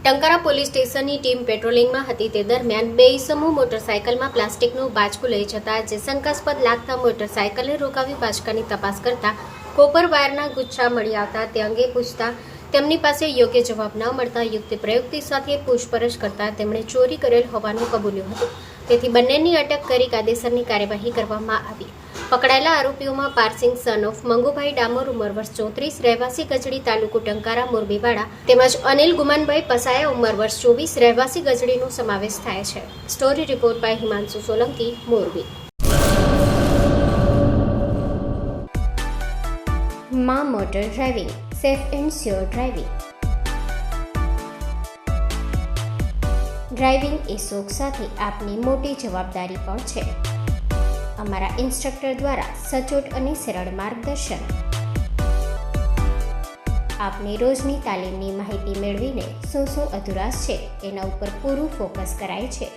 Tankara police સ્ટેશનની team પેટ્રોલિંગમાં હતી તે દરમિયાન બે ઈસમો મોટરસાયકલમાં પ્લાસ્ટિકનું બાચકું લઈ જતા જે શંકાસ્પદ લાગતા મોટરસાયકલને રોકાવી બાચકાની તપાસ કરતા કોપર વાયરના ગુચ્છા મળી આવતા તે અંગે પૂછતા તેમની પાસે યોગ્ય જવાબ ન મળતા યુક્તિ પ્રયુક્તિ સાથે પૂછપરછ કરતા તેમણે ચોરી કરેલ હોવાનું કબૂલ્યું હતું. તેથી બંનેની અટક કરી કાયદેસરની કાર્યવાહી કરવામાં આવી. પકડાયેલા આરોપીઓમાં પારસિંગ સન ઓફ મંગુભાઈ ડામોર ઉંમર વર્ષ 34 રહેવાસી ગજડી તાલુકો ટંકારા મોરબીવાડા તેમજ અનિલ ગુમાનભાઈ પસાયા ઉંમર વર્ષ 24 રહેવાસી ગજડીનો સમાવેશ થાય છે. Story report by Himanshu Solanki, Morbi. માં motor driving, safe and sure driving. Driving એ શોખ સાથે આપની મોટી જવાબદારી પણ છે. અમારા ઇન્સ્ટ્રક્ટર દ્વારા સચોટ અને સરળ માર્ગદર્શન. આપની રોજની તાલીમની માહિતી મેળવીને શું અધુરાશ છે એના ઉપર પૂરું ફોકસ કરાય છે.